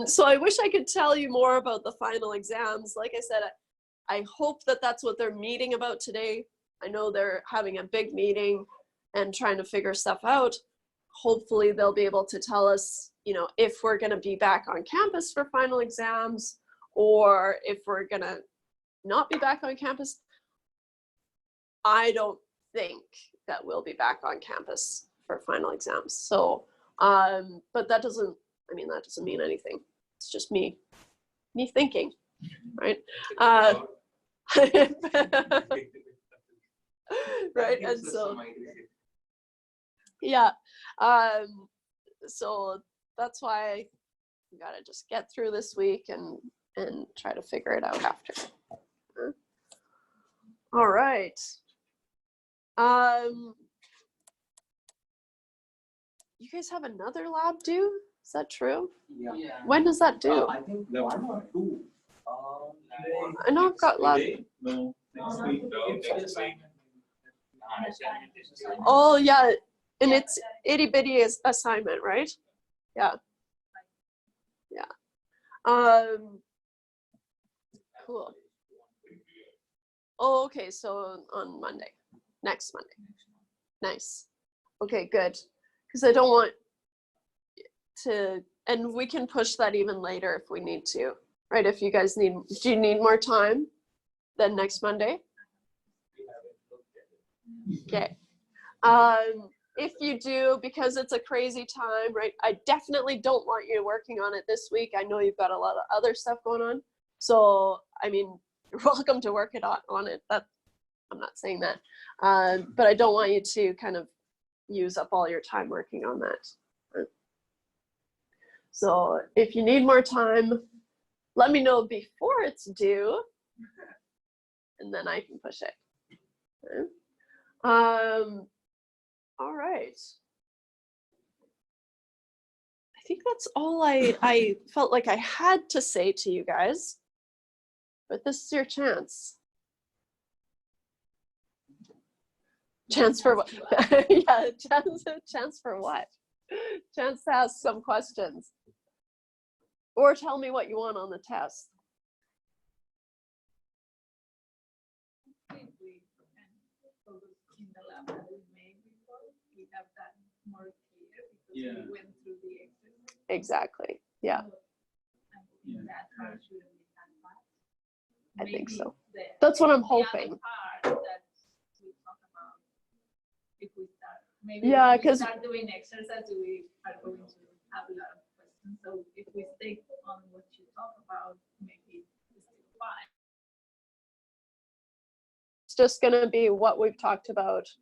So I wish I could tell you more about the final exams. Like I said, I hope that that's what they're meeting about today. I know they're having a big meeting and trying to figure stuff out. Hopefully they'll be able to tell us, you know, if we're going to be back on campus for final exams, or if we're going to not be back on campus. I don't think that we'll be back on campus for final exams. So, but that doesn't mean anything. It's just me thinking, right? Right, and so, yeah, so that's why I gotta just get through this week and try to figure it out after. All right. You guys have another lab due? Is that true? Yeah. When does that due? I think 1 or 2. I know I've got lab. No, next week. Oh yeah, and it's itty bitty assignment, right? Yeah. Yeah. Cool. Oh, okay. So on Monday, next Monday. Nice. Okay, good. Because I don't want to, and we can push that even later if we need to, right? If you guys need, do you need more time than next Monday? Okay. If you do, because it's a crazy time, right? I definitely don't want you working on it this week. I know you've got a lot of other stuff going on. So, I mean, you're welcome to work it on it. That, I'm not saying that. But I don't want you to kind of use up all your time working on that. Right? So if you need more time, let me know before it's due, and then I can push it. Okay? All right. I think that's all I felt like I had to say to you guys. But this is your chance. Chance for what? Yeah, chance for what? Chance to ask some questions. Or tell me what you want on the test. In the lab that we made before, we have that more clear because we went through the exercise. Exactly. Yeah. That part shouldn't be that bad. I think so. The That's what I'm other hoping. part that we talk about, if we start, maybe Yeah, if we 'cause- start doing exercise, we are going to have a lot of questions. So if we stay on what you talk about, maybe it's still fine. It's just going to be what we've talked about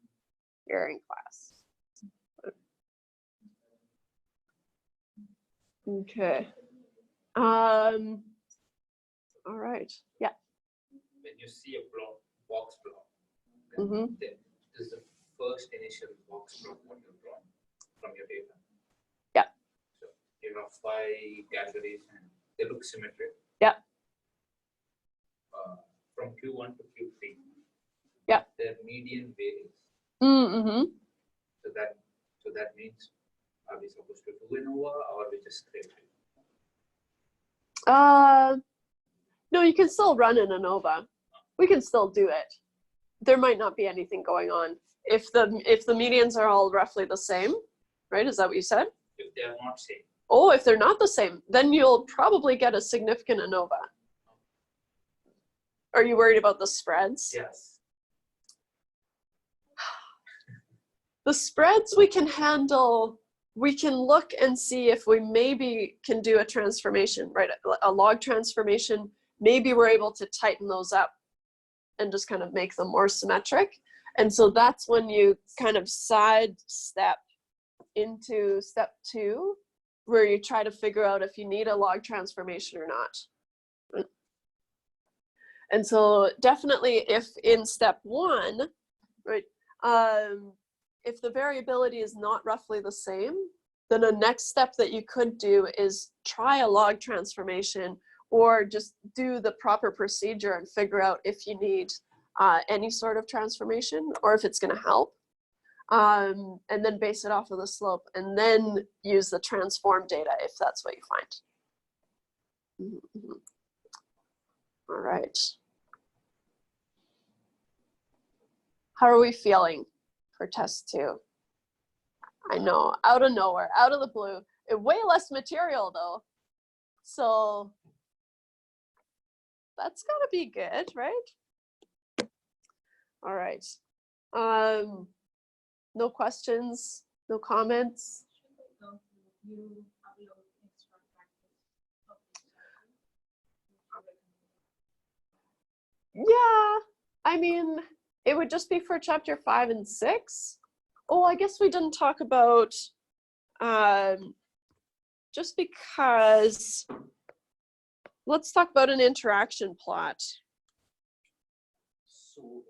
here in class. Okay. All right. Yeah. When you see a block, box block, Mm-hmm. then this is the first initial box block what you draw from your data. Yeah. So you have 5 categories and they look symmetric. Yeah. From Q1 to Q3. Yeah. Their median varies. Mm-hmm. So that means, are we supposed to do Anova or we just scrape it? No, you can still run an Anova. We can still do it. There might not be anything going on if the medians are all roughly the same, right? Is that what you said? If they are not same. Oh, if they're not the same, then you'll probably get a significant Anova. Are you worried about the spreads? Yes. The spreads we can handle. We can look and see if we maybe can do a transformation, right? A log transformation. Maybe we're able to tighten those up and just kind of make them more symmetric. And so that's when you kind of sidestep into step 2, where you try to figure out if you need a log transformation or not. And so definitely if in step 1, right, if the variability is not roughly the same, then the next step that you could do is try a log transformation or just do the proper procedure and figure out if you need any sort of transformation or if it's going to help. And then base it off of the slope and then use the transform data if that's what you find. Mm-hmm. All right. How are we feeling for test 2? I know, out of nowhere, out of the blue. Way less material though. So that's gotta be good, right? All right. No questions, no comments. Yeah, I mean, it would just be for chapter 5 and 6. Oh, I guess we didn't talk about, just because, let's talk about an interaction plot. So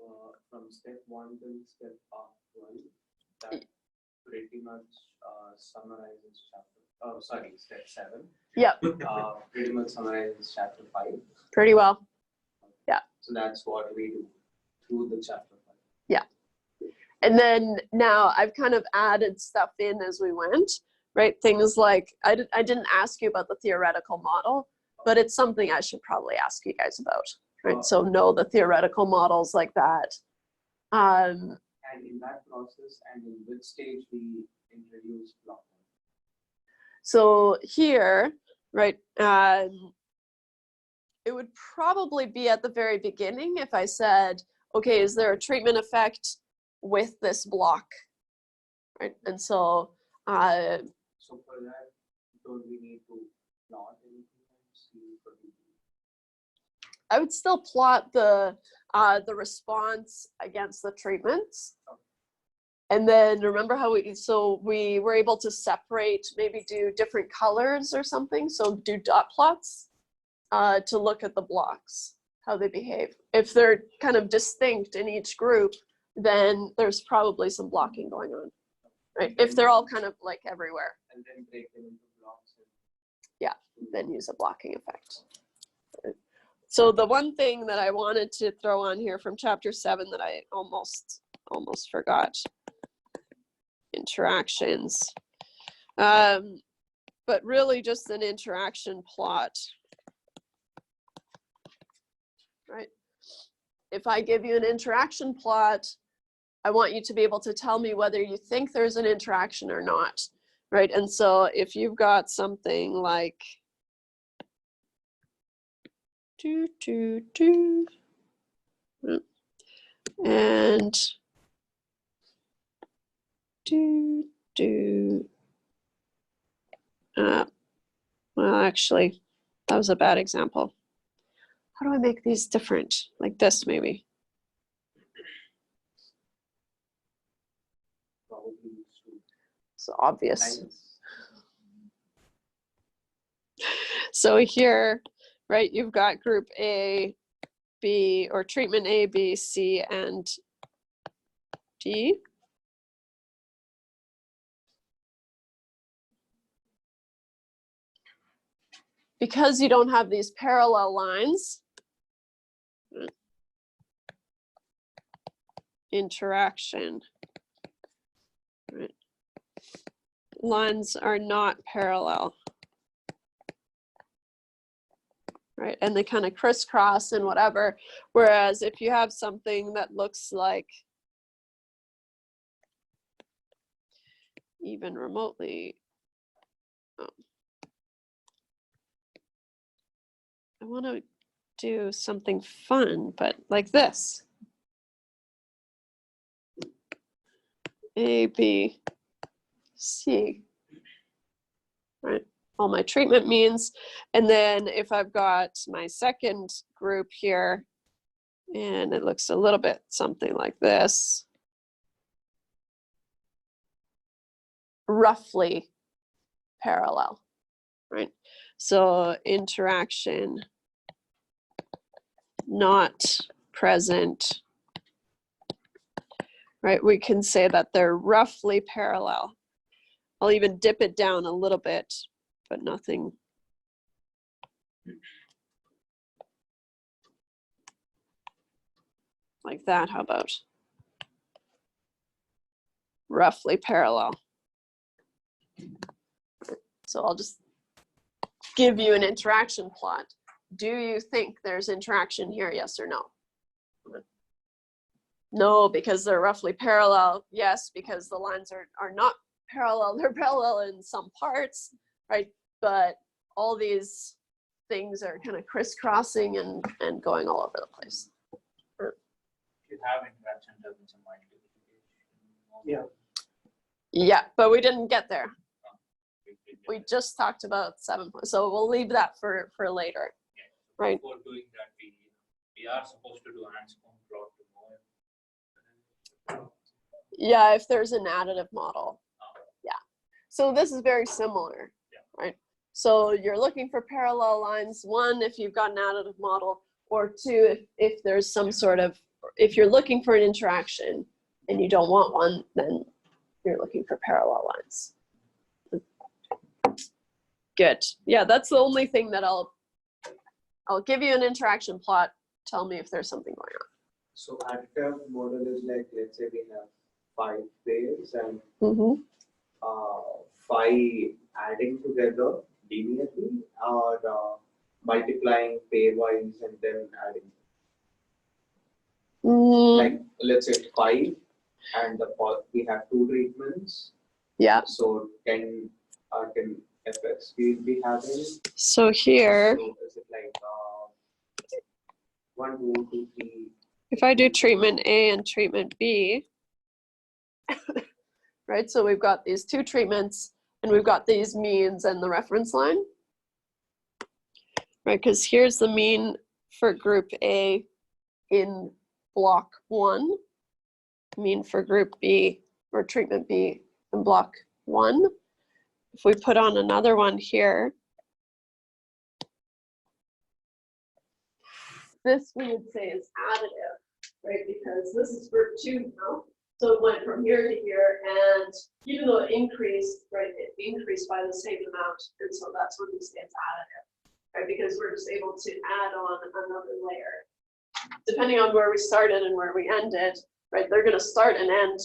from step 1 till step 12, that pretty much summarizes chapter, step 7. Yep. Pretty much summarizes chapter 5. Pretty well. Yeah. So that's what we do through the chapter 5. Yeah. And then now I've kind of added stuff in as we went, right? Things like, I didn't ask you about the theoretical model, but it's something I should probably ask you guys about, right? So know the theoretical models like that. And in that process and in which stage we introduce block? So here, right, it would probably be at the very beginning if I said, okay, is there a treatment effect with this block, right? And so, so for that, don't we need to plot anything? I would still plot the response against the treatments. And then remember how we were able to separate, maybe do different colors or something. So do dot plots to look at the blocks, how they behave. If they're kind of distinct in each group, then there's probably some blocking going on, right? If they're all kind of like everywhere. And then break them into blocks. Yeah, then use a blocking effect. So the one thing that I wanted to throw on here from chapter 7 that I almost forgot, interactions, but really just an interaction plot, right? If I give you an interaction plot, I want you to be able to tell me whether you think there's an interaction or not, right? And so if you've got something like and well, actually, that was a bad example. How do I make these different? Like this, maybe. So obvious. So here, right, you've got group A, B, or treatment A, B, C, and D. Because you don't have these parallel lines, interaction, right? Lines are not parallel, right? And they kind of crisscross and whatever. Whereas if you have something that looks like even remotely, I want to do something fun, but like this. A, B, C, right? All my treatment means. And then if I've got my second group here, and it looks a little bit something like this, roughly parallel, right? So interaction not present, right? We can say that they're roughly parallel. I'll even dip it down a little bit, but nothing. Like that, how about? Roughly parallel. So I'll just give you an interaction plot. Do you think there's interaction here, yes or no? No, because they're roughly parallel. Yes, because the lines are not parallel. They're parallel in some parts, right? But all these things are kind of crisscrossing and going all over the place. If you have interaction, doesn't some multiplication? Yeah. Yeah, but we didn't get there. We just talked about 7 points, so we'll leave that for later, right? Before doing that, we are supposed to do an Anscombe plot to know. Yeah, if there's an additive model. Yeah. So this is very similar, right? So you're looking for parallel lines, one, if you've got an additive model, or two, if there's some sort of, if you're looking for an interaction and you don't want one, then you're looking for parallel lines. Good. Yeah, that's the only thing that I'll give you an interaction plot. Tell me if there's something going on. So additive model is like, let's say we have 5 pairs and 5 adding together linearly, or multiplying pairwise and then adding. Like let's say 5 and we have 2 treatments. Yeah. So 10 effects we'll be having. So here, so is it like 1, 2, 2, 3? If I do treatment A and treatment B, right? So we've got these 2 treatments and we've got these means and the reference line, right? Because here's the mean for group A in block 1, mean for group B or treatment B in block 1. If we put on another one here, this we would say is additive, right? Because this is group 2 now. So it went from here to here, and even though it increased, right, it increased by the same amount, and so that's when we say it's additive. right? Because we're just able to add on another layer. Depending on where we started and where we ended, right? They're going to start and end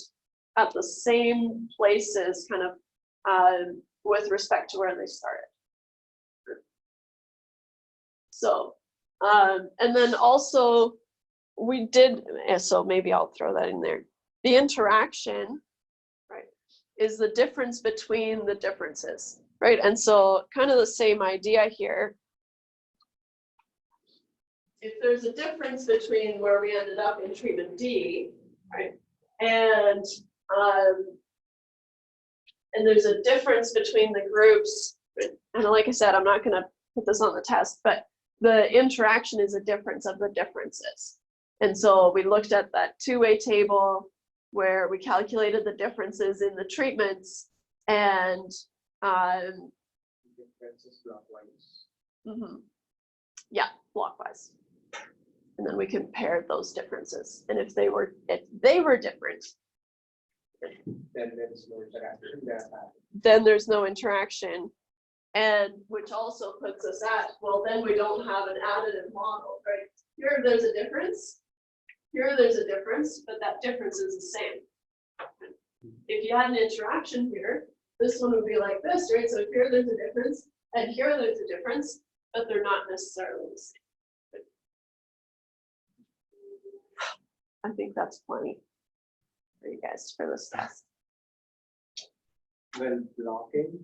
at the same places, kind of with respect to where they started. So, and then also we did, so maybe I'll throw that in there. The interaction, right, is the difference between the differences, right? And so kind of the same idea here. If there's a difference between where we ended up in treatment D, right, and there's a difference between the groups, and like I said, I'm not going to put this on the test, but the interaction is a difference of the differences. And so we looked at that two-way table where we calculated the differences in the treatments and Differences clockwise. yeah, blockwise. And then we compared those differences. And if they were different, Then there is no interaction there. then there's no interaction. And which also puts us at, well, then we don't have an additive model, right? Here there's a difference. Here there's a difference, but that difference is the same. If you had an interaction here, this one would be like this, right? So here there's a difference, and here there's a difference, but they're not necessarily the same. I think that's plenty for you guys for this test. Well, blocking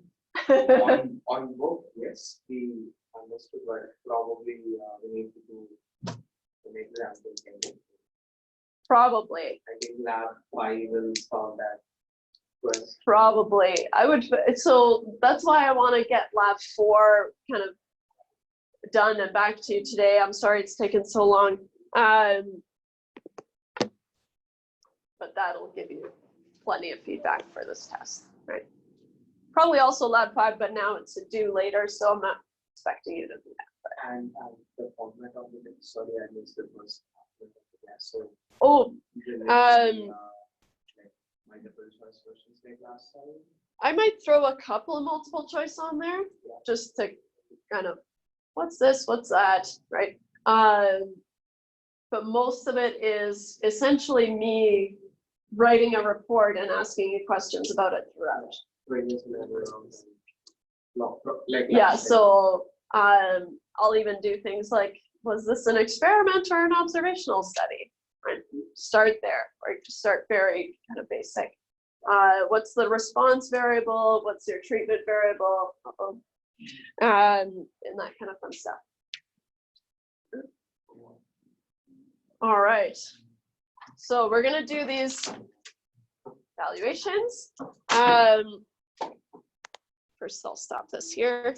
on both, yes, we understood, but probably we need to do an example. Probably. I think lab 5 will solve that quest. Probably. I would, so that's why I want to get lab 4 kind of done and back to you today. I'm sorry it's taken so long. But that'll give you plenty of feedback for this test, right? Probably also lab 5, but now it's a due later, so I'm not expecting you to do that. And the format of it, sorry, I missed the first half of the class. So Oh, like multiple choice questions like last time. I might throw a couple of multiple choice on there, just to kind of, what's this, what's that, right? But most of it is essentially me writing a report and asking you questions about it throughout. Like Yeah, so I'll even do things like, was this an experiment or an observational study? Right? Start there, right? Start very kind of basic. What's the response variable? What's your treatment variable? And that kind of fun stuff. All right. So we're gonna do these valuations. First, I'll stop this here.